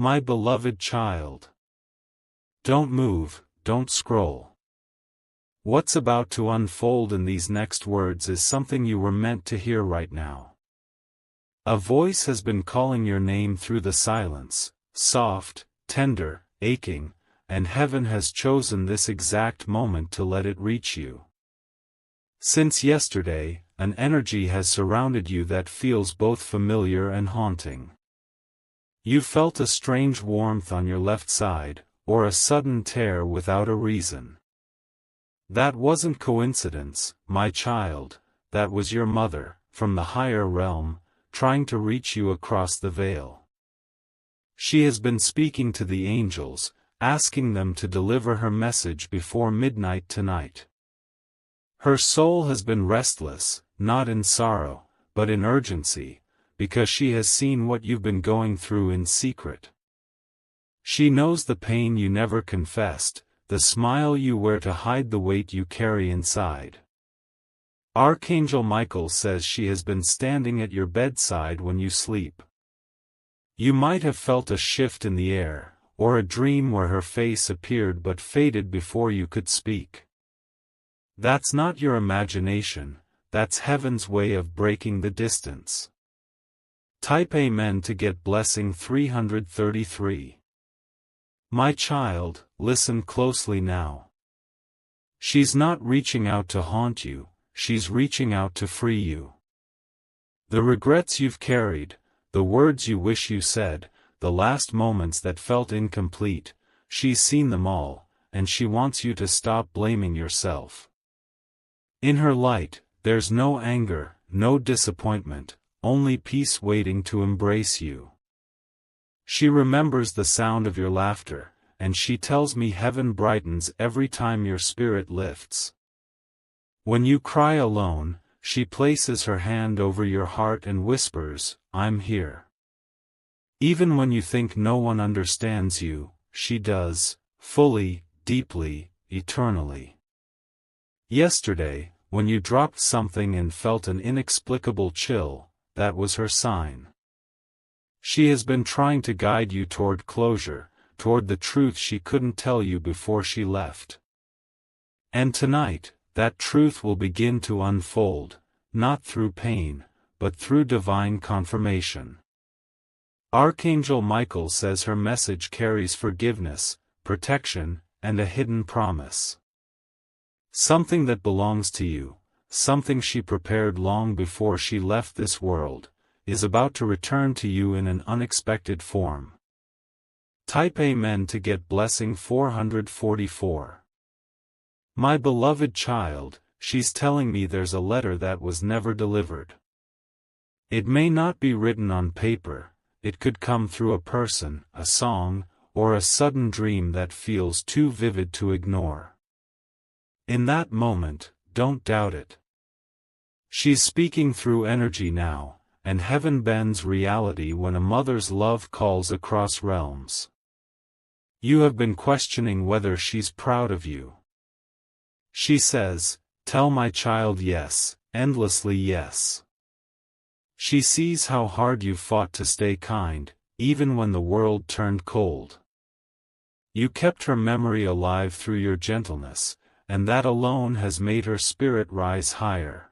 My beloved child. Don't move, don't scroll. What's about to unfold in these next words is something you were meant to hear right now. A voice has been calling your name through the silence, soft, tender, aching, and heaven has chosen this exact moment to let it reach you. Since yesterday, an energy has surrounded you that feels both familiar and haunting. You felt a strange warmth on your left side, or a sudden tear without a reason. That wasn't coincidence, my child, that was your mother, from the higher realm, trying to reach you across the veil. She has been speaking to the angels, asking them to deliver her message before midnight tonight. Her soul has been restless, not in sorrow, but in urgency, because she has seen what you've been going through in secret. She knows the pain you never confessed, the smile you wear to hide the weight you carry inside. Archangel Michael says she has been standing at your bedside when you sleep. You might have felt a shift in the air, or a dream where her face appeared but faded before you could speak. That's not your imagination, that's heaven's way of breaking the distance. Type Amen to get blessing 333. My child, listen closely now. She's not reaching out to haunt you, she's reaching out to free you. The regrets you've carried, the words you wish you said, the last moments that felt incomplete, she's seen them all, and she wants you to stop blaming yourself. In her light, there's no anger, no disappointment, only peace waiting to embrace you. She remembers the sound of your laughter, and she tells me heaven brightens every time your spirit lifts. When you cry alone, she places her hand over your heart and whispers, I'm here. Even when you think no one understands you, she does, fully, deeply, eternally. Yesterday, when you dropped something and felt an inexplicable chill, that was her sign. She has been trying to guide you toward closure, toward the truth she couldn't tell you before she left. And tonight, that truth will begin to unfold, not through pain, but through divine confirmation. Archangel Michael says her message carries forgiveness, protection, and a hidden promise. Something that belongs to you, something she prepared long before she left this world, is about to return to you in an unexpected form. Type Amen to get blessing 444. My beloved child, she's telling me there's a letter that was never delivered. It may not be written on paper, it could come through a person, a song, or a sudden dream that feels too vivid to ignore. In that moment, don't doubt it. She's speaking through energy now, and heaven bends reality when a mother's love calls across realms. You have been questioning whether she's proud of you. She says, tell my child yes, endlessly yes. She sees how hard you fought to stay kind, even when the world turned cold. You kept her memory alive through your gentleness, and that alone has made her spirit rise higher.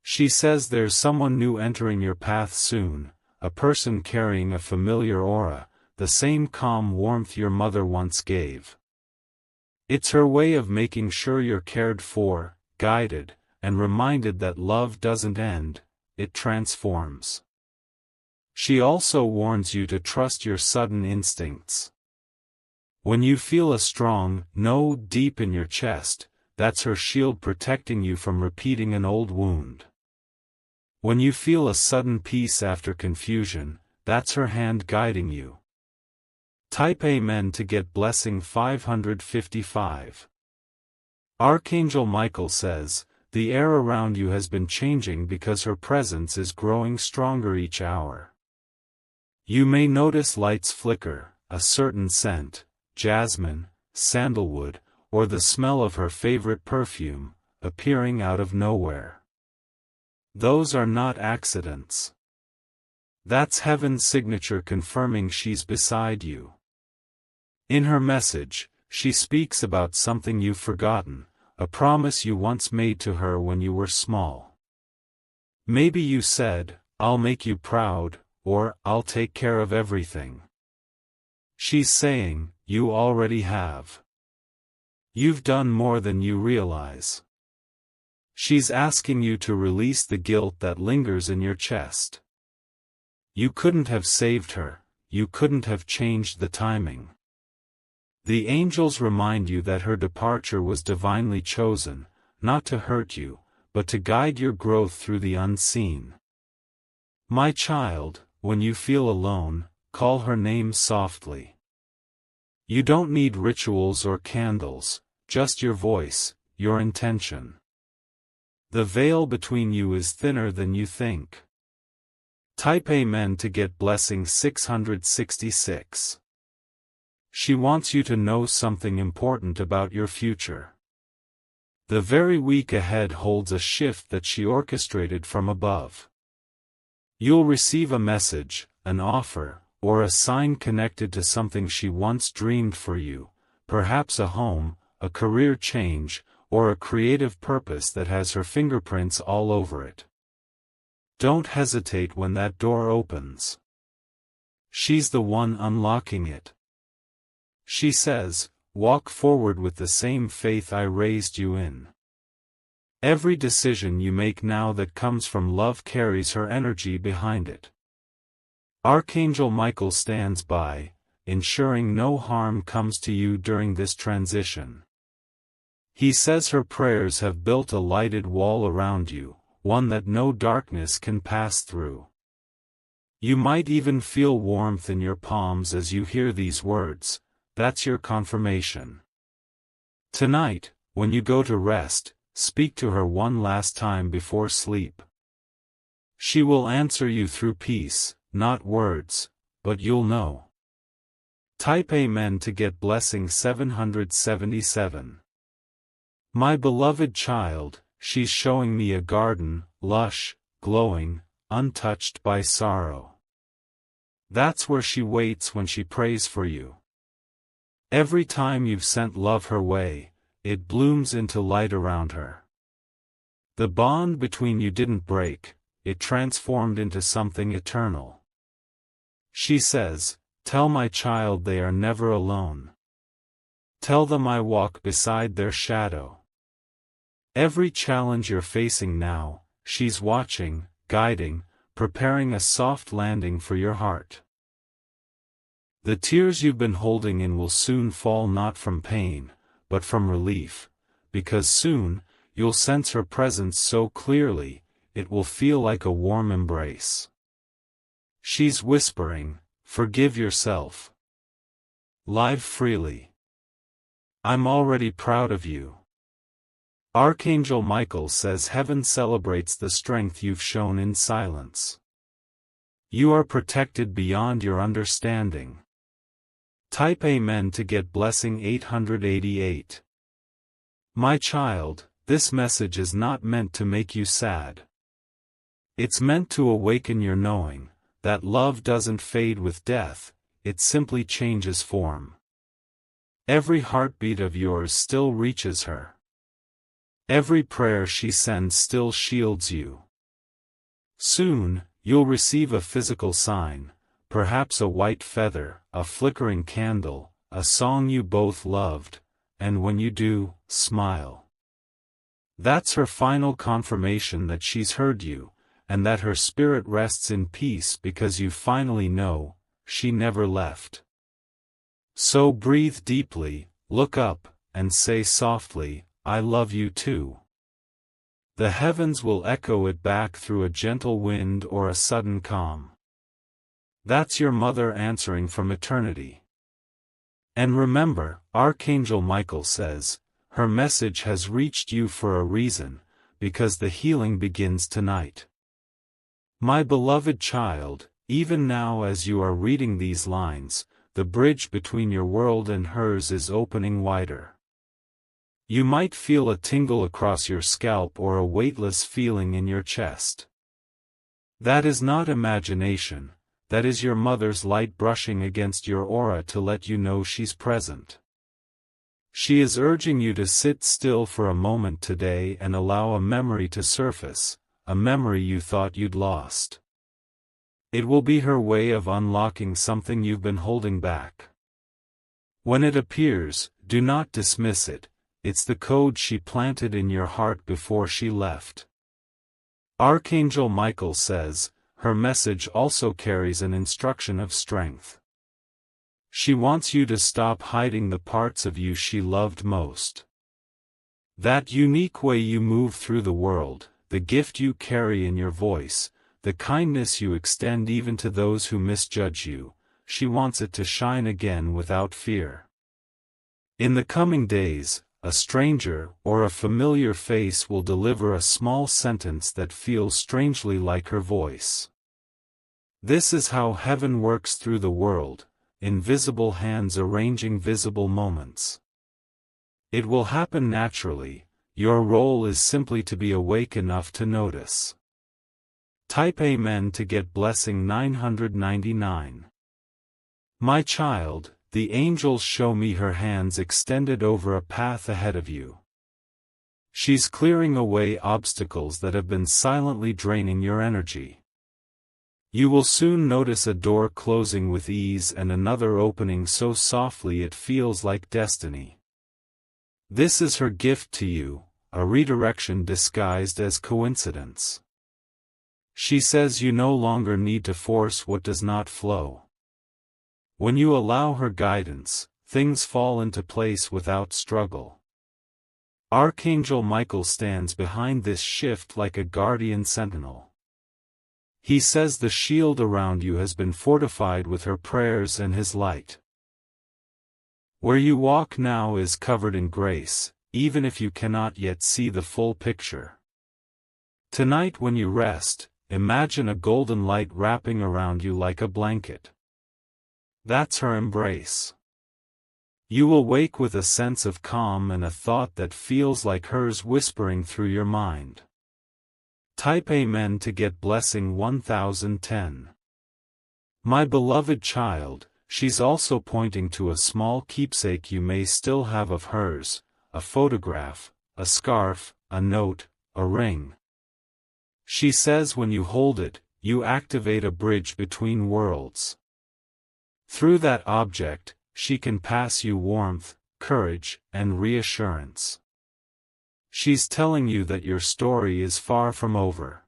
She says there's someone new entering your path soon, a person carrying a familiar aura, the same calm warmth your mother once gave. It's her way of making sure you're cared for, guided, and reminded that love doesn't end, it transforms. She also warns you to trust your sudden instincts. When you feel a strong no deep in your chest, that's her shield protecting you from repeating an old wound. When you feel a sudden peace after confusion, that's her hand guiding you. Type Amen to get blessing 555. Archangel Michael says, the air around you has been changing because her presence is growing stronger each hour. You may notice lights flicker, a certain scent, jasmine, sandalwood, or the smell of her favorite perfume, appearing out of nowhere. Those are not accidents. That's heaven's signature confirming she's beside you. In her message, she speaks about something you've forgotten, a promise you once made to her when you were small. Maybe you said, "I'll make you proud," or "I'll take care of everything." She's saying, you already have. You've done more than you realize. She's asking you to release the guilt that lingers in your chest. You couldn't have saved her, you couldn't have changed the timing. The angels remind you that her departure was divinely chosen, not to hurt you, but to guide your growth through the unseen. My child, when you feel alone, call her name softly. You don't need rituals or candles, just your voice, your intention. The veil between you is thinner than you think. Type Amen to get blessing 666. She wants you to know something important about your future. The very week ahead holds a shift that she orchestrated from above. You'll receive a message, an offer, or a sign connected to something she once dreamed for you, perhaps a home, a career change, or a creative purpose that has her fingerprints all over it. Don't hesitate when that door opens. She's the one unlocking it. She says, "Walk forward with the same faith I raised you in." Every decision you make now that comes from love carries her energy behind it. Archangel Michael stands by, ensuring no harm comes to you during this transition. He says her prayers have built a lighted wall around you, one that no darkness can pass through. You might even feel warmth in your palms as you hear these words. That's your confirmation. Tonight, when you go to rest, speak to her one last time before sleep. She will answer you through peace, not words, but you'll know. Type Amen to get blessing 777. My beloved child, she's showing me a garden, lush, glowing, untouched by sorrow. That's where she waits when she prays for you. Every time you've sent love her way, it blooms into light around her. The bond between you didn't break, it transformed into something eternal. She says, "Tell my child they are never alone. Tell them I walk beside their shadow." Every challenge you're facing now, she's watching, guiding, preparing a soft landing for your heart. The tears you've been holding in will soon fall not from pain, but from relief, because soon, you'll sense her presence so clearly, it will feel like a warm embrace. She's whispering, "Forgive yourself. Live freely. I'm already proud of you." Archangel Michael says heaven celebrates the strength you've shown in silence. You are protected beyond your understanding. Type Amen to get blessing 888. My child, this message is not meant to make you sad. It's meant to awaken your knowing, that love doesn't fade with death, it simply changes form. Every heartbeat of yours still reaches her. Every prayer she sends still shields you. Soon, you'll receive a physical sign, perhaps a white feather, a flickering candle, a song you both loved, and when you do, smile. That's her final confirmation that she's heard you, and that her spirit rests in peace because you finally know, she never left. So breathe deeply, look up, and say softly, "I love you too." The heavens will echo it back through a gentle wind or a sudden calm. That's your mother answering from eternity. And remember, Archangel Michael says, her message has reached you for a reason, because the healing begins tonight. My beloved child, even now as you are reading these lines, the bridge between your world and hers is opening wider. You might feel a tingle across your scalp or a weightless feeling in your chest. That is not imagination, that is your mother's light brushing against your aura to let you know she's present. She is urging you to sit still for a moment today and allow a memory to surface, a memory you thought you'd lost. It will be her way of unlocking something you've been holding back. When it appears, do not dismiss it. It's the code she planted in your heart before she left. Archangel Michael says, her message also carries an instruction of strength. She wants you to stop hiding the parts of you she loved most. That unique way you move through the world, the gift you carry in your voice, the kindness you extend even to those who misjudge you, she wants it to shine again without fear. In the coming days, a stranger or a familiar face will deliver a small sentence that feels strangely like her voice. This is how heaven works through the world, invisible hands arranging visible moments. It will happen naturally, your role is simply to be awake enough to notice. Type Amen to get blessing 999. My child, the angels show me her hands extended over a path ahead of you. She's clearing away obstacles that have been silently draining your energy. You will soon notice a door closing with ease and another opening so softly it feels like destiny. This is her gift to you, a redirection disguised as coincidence. She says you no longer need to force what does not flow. When you allow her guidance, things fall into place without struggle. Archangel Michael stands behind this shift like a guardian sentinel. He says the shield around you has been fortified with her prayers and his light. Where you walk now is covered in grace, even if you cannot yet see the full picture. Tonight when you rest, imagine a golden light wrapping around you like a blanket. That's her embrace. You will wake with a sense of calm and a thought that feels like hers whispering through your mind. Type Amen to get blessing 1010. My beloved child, she's also pointing to a small keepsake you may still have of hers, a photograph, a scarf, a note, a ring. She says when you hold it, you activate a bridge between worlds. Through that object, she can pass you warmth, courage, and reassurance. She's telling you that your story is far from over.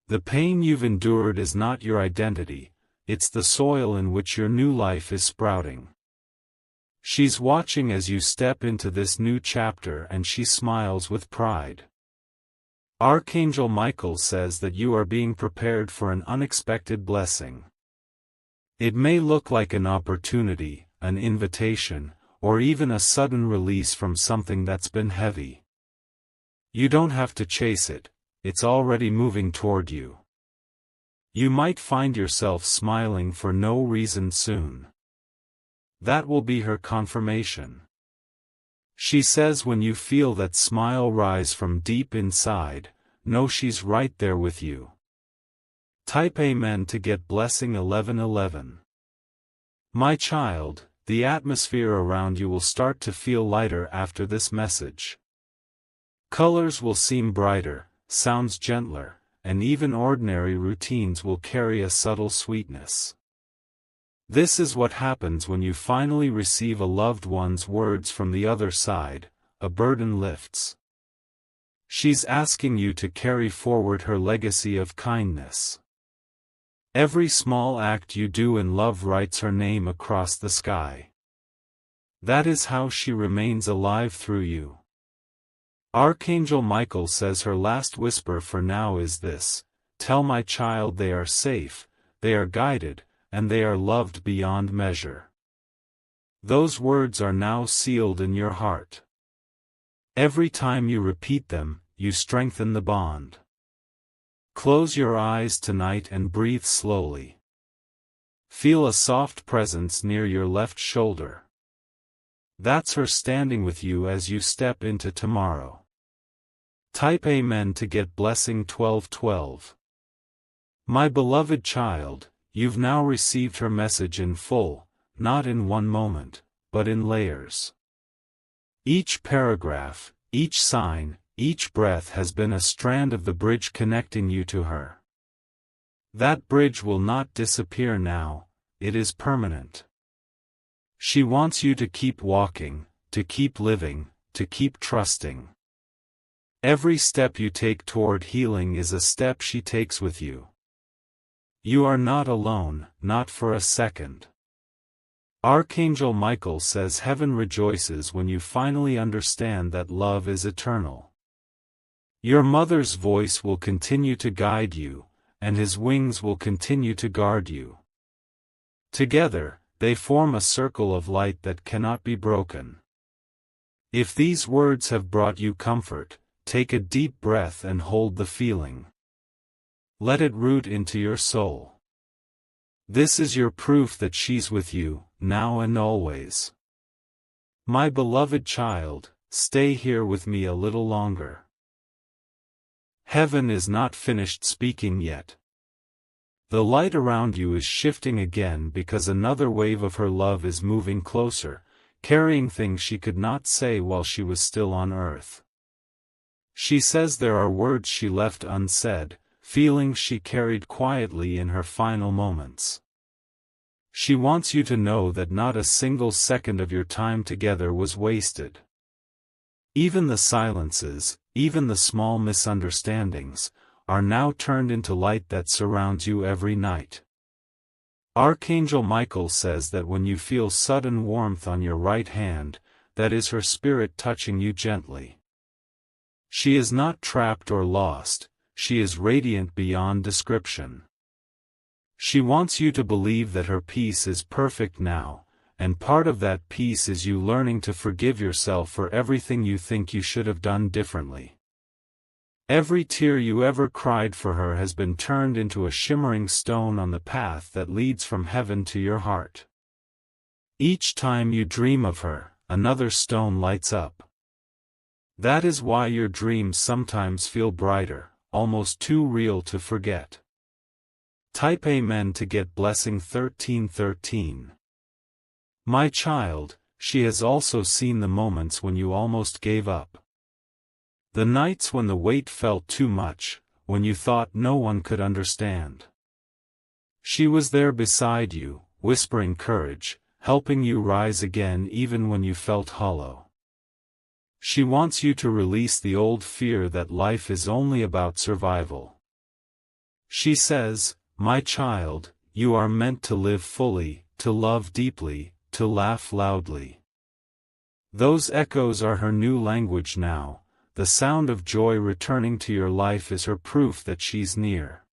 The pain you've endured is not your identity, it's the soil in which your new life is sprouting. She's watching as you step into this new chapter and she smiles with pride. Archangel Michael says that you are being prepared for an unexpected blessing. It may look like an opportunity, an invitation, or even a sudden release from something that's been heavy. You don't have to chase it, it's already moving toward you. You might find yourself smiling for no reason soon. That will be her confirmation. She says when you feel that smile rise from deep inside, know she's right there with you. Type Amen to get blessing 1111. My child, the atmosphere around you will start to feel lighter after this message. Colors will seem brighter, sounds gentler, and even ordinary routines will carry a subtle sweetness. This is what happens when you finally receive a loved one's words from the other side, a burden lifts. She's asking you to carry forward her legacy of kindness. Every small act you do in love writes her name across the sky. That is how she remains alive through you. Archangel Michael says her last whisper for now is this: tell my child they are safe, they are guided, and they are loved beyond measure. Those words are now sealed in your heart. Every time you repeat them, you strengthen the bond. Close your eyes tonight and breathe slowly. Feel a soft presence near your left shoulder. That's her standing with you as you step into tomorrow. Type Amen to get blessing 1212. My beloved child, you've now received her message in full, not in one moment, but in layers. Each paragraph, each sign, each breath has been a strand of the bridge connecting you to her. That bridge will not disappear now, it is permanent. She wants you to keep walking, to keep living, to keep trusting. Every step you take toward healing is a step she takes with you. You are not alone, not for a second. Archangel Michael says heaven rejoices when you finally understand that love is eternal. Your mother's voice will continue to guide you, and his wings will continue to guard you. Together, they form a circle of light that cannot be broken. If these words have brought you comfort, take a deep breath and hold the feeling. Let it root into your soul. This is your proof that she's with you, now and always. My beloved child, stay here with me a little longer. Heaven is not finished speaking yet. The light around you is shifting again because another wave of her love is moving closer, carrying things she could not say while she was still on earth. She says there are words she left unsaid, feelings she carried quietly in her final moments. She wants you to know that not a single second of your time together was wasted. Even the silences, even the small misunderstandings, are now turned into light that surrounds you every night. Archangel Michael says that when you feel sudden warmth on your right hand, that is her spirit touching you gently. She is not trapped or lost, she is radiant beyond description. She wants you to believe that her peace is perfect now, and part of that peace is you learning to forgive yourself for everything you think you should have done differently. Every tear you ever cried for her has been turned into a shimmering stone on the path that leads from heaven to your heart. Each time you dream of her, another stone lights up. That is why your dreams sometimes feel brighter, almost too real to forget. Type Amen to get blessing 1313. My child, she has also seen the moments when you almost gave up. The nights when the weight felt too much, when you thought no one could understand. She was there beside you, whispering courage, helping you rise again even when you felt hollow. She wants you to release the old fear that life is only about survival. She says, my child, you are meant to live fully, to love deeply, to laugh loudly. Those echoes are her new language now. The sound of joy returning to your life is her proof that she's near.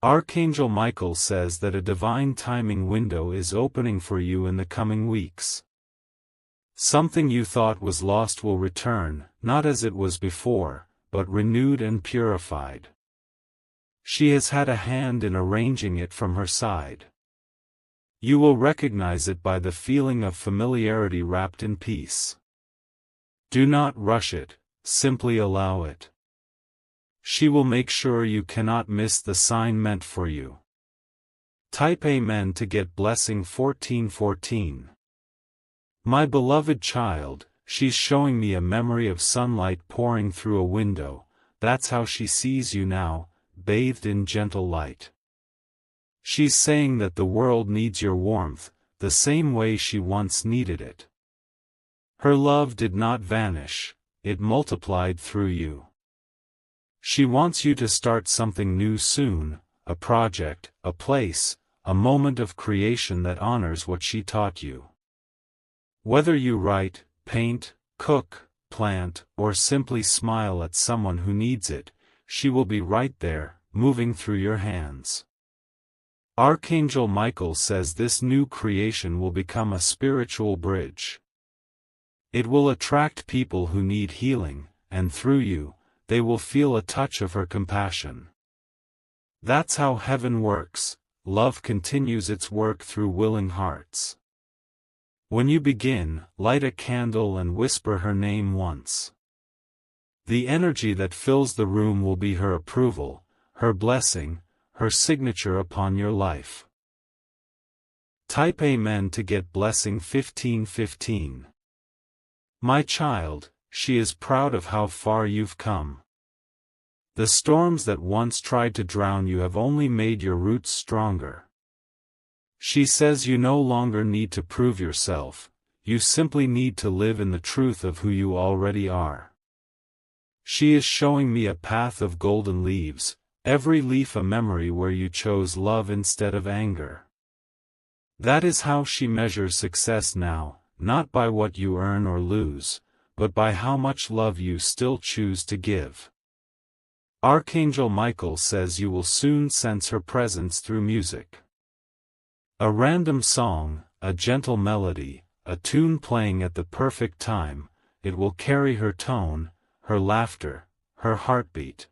Archangel Michael says that a divine timing window is opening for you in the coming weeks. Something you thought was lost will return, not as it was before, but renewed and purified. She has had a hand in arranging it from her side. You will recognize it by the feeling of familiarity wrapped in peace. Do not rush it. Simply allow it. She will make sure you cannot miss the sign meant for you. Type Amen to get blessing 1414. My beloved child, she's showing me a memory of sunlight pouring through a window. That's how she sees you now, bathed in gentle light. She's saying that the world needs your warmth, the same way she once needed it. Her love did not vanish. It multiplied through you. She wants you to start something new soon, a project, a place, a moment of creation that honors what she taught you. Whether you write, paint, cook, plant, or simply smile at someone who needs it, she will be right there, moving through your hands. Archangel Michael says this new creation will become a spiritual bridge. It will attract people who need healing, and through you, they will feel a touch of her compassion. That's how heaven works. Love continues its work through willing hearts. When you begin, light a candle and whisper her name once. The energy that fills the room will be her approval, her blessing, her signature upon your life. Type Amen to get blessing 1515. My child, she is proud of how far you've come. The storms that once tried to drown you have only made your roots stronger. She says you no longer need to prove yourself, you simply need to live in the truth of who you already are. She is showing me a path of golden leaves, every leaf a memory where you chose love instead of anger. That is how she measures success now, not by what you earn or lose, but by how much love you still choose to give. Archangel Michael says you will soon sense her presence through music. A random song, a gentle melody, a tune playing at the perfect time, it will carry her tone, her laughter, her heartbeat.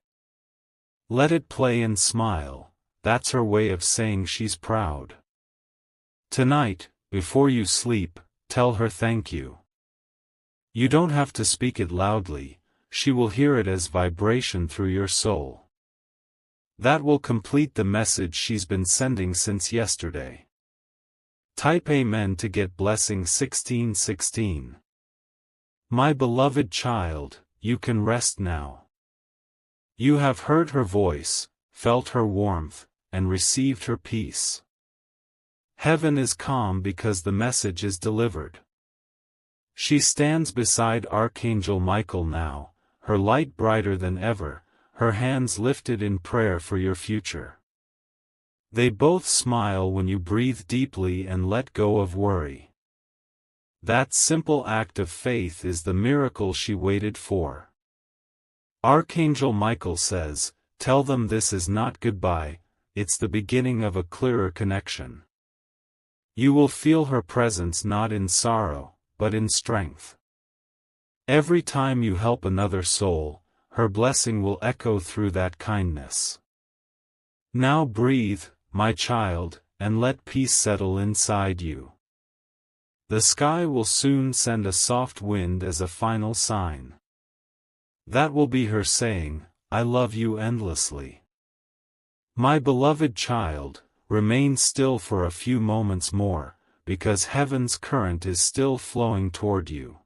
Let it play and smile, that's her way of saying she's proud. Tonight, before you sleep, tell her thank you. You don't have to speak it loudly, she will hear it as vibration through your soul. That will complete the message she's been sending since yesterday. Type Amen to get blessing 1616. My beloved child, you can rest now. You have heard her voice, felt her warmth, and received her peace. Heaven is calm because the message is delivered. She stands beside Archangel Michael now, her light brighter than ever, her hands lifted in prayer for your future. They both smile when you breathe deeply and let go of worry. That simple act of faith is the miracle she waited for. Archangel Michael says, tell them this is not goodbye, it's the beginning of a clearer connection. You will feel her presence not in sorrow, but in strength. Every time you help another soul, her blessing will echo through that kindness. Now breathe, my child, and let peace settle inside you. The sky will soon send a soft wind as a final sign. That will be her saying, I love you endlessly. My beloved child, remain still for a few moments more, because heaven's current is still flowing toward you.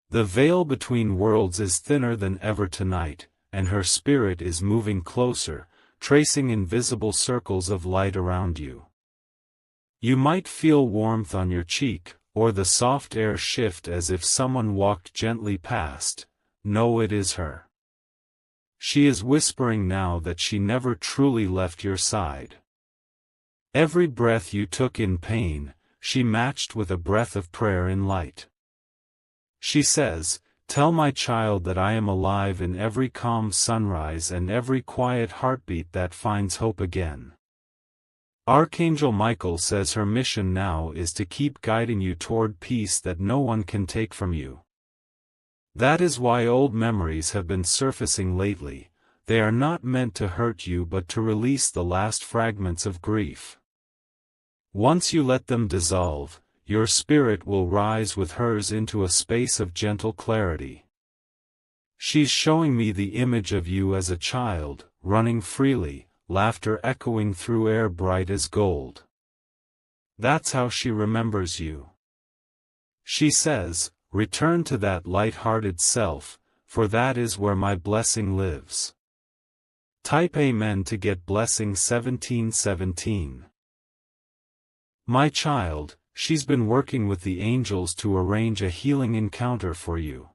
The veil between worlds is thinner than ever tonight, and her spirit is moving closer, tracing invisible circles of light around you. You might feel warmth on your cheek, or the soft air shift as if someone walked gently past. Know it is her. She is whispering now that she never truly left your side. Every breath you took in pain, she matched with a breath of prayer in light. She says, tell my child that I am alive in every calm sunrise and every quiet heartbeat that finds hope again. Archangel Michael says her mission now is to keep guiding you toward peace that no one can take from you. That is why old memories have been surfacing lately. They are not meant to hurt you but to release the last fragments of grief. Once you let them dissolve, your spirit will rise with hers into a space of gentle clarity. She's showing me the image of you as a child, running freely, laughter echoing through air bright as gold. That's how she remembers you. She says, return to that light-hearted self, for that is where my blessing lives. Type Amen to get blessing 1717. My child, she's been working with the angels to arrange a healing encounter for you.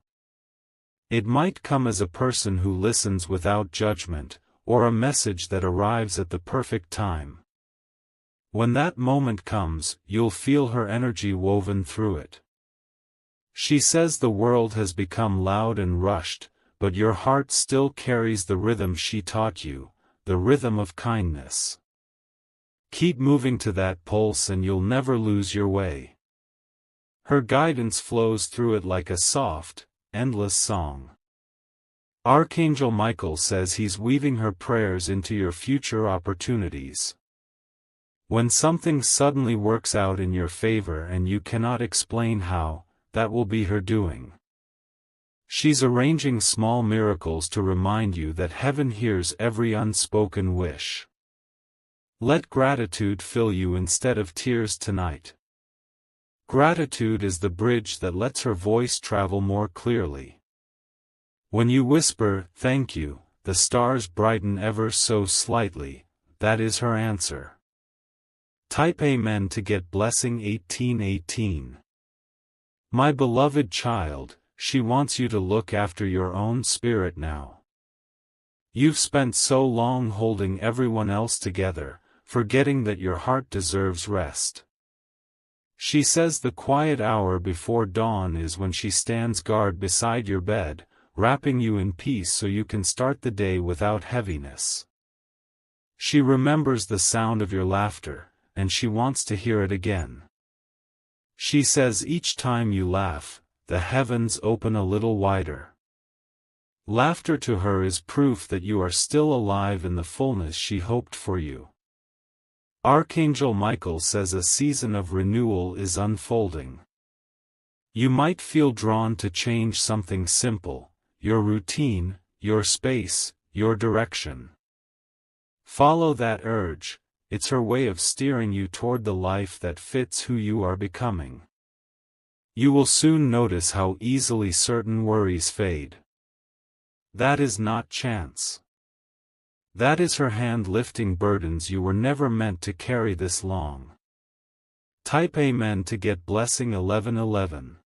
It might come as a person who listens without judgment, or a message that arrives at the perfect time. When that moment comes, you'll feel her energy woven through it. She says the world has become loud and rushed, but your heart still carries the rhythm she taught you, the rhythm of kindness. Keep moving to that pulse and you'll never lose your way. Her guidance flows through it like a soft, endless song. Archangel Michael says he's weaving her prayers into your future opportunities. When something suddenly works out in your favor and you cannot explain how, that will be her doing. She's arranging small miracles to remind you that heaven hears every unspoken wish. Let gratitude fill you instead of tears tonight. Gratitude is the bridge that lets her voice travel more clearly. When you whisper, "Thank you," the stars brighten ever so slightly. That is her answer. Type Amen to get blessing 1818. My beloved child, she wants you to look after your own spirit now. You've spent so long holding everyone else together, forgetting that your heart deserves rest. She says the quiet hour before dawn is when she stands guard beside your bed, wrapping you in peace so you can start the day without heaviness. She remembers the sound of your laughter, and she wants to hear it again. She says each time you laugh, the heavens open a little wider. Laughter to her is proof that you are still alive in the fullness she hoped for you. Archangel Michael says a season of renewal is unfolding. You might feel drawn to change something simple, your routine, your space, your direction. Follow that urge, it's her way of steering you toward the life that fits who you are becoming. You will soon notice how easily certain worries fade. That is not chance. That is her hand lifting burdens you were never meant to carry this long. Type Amen to get blessing 1111.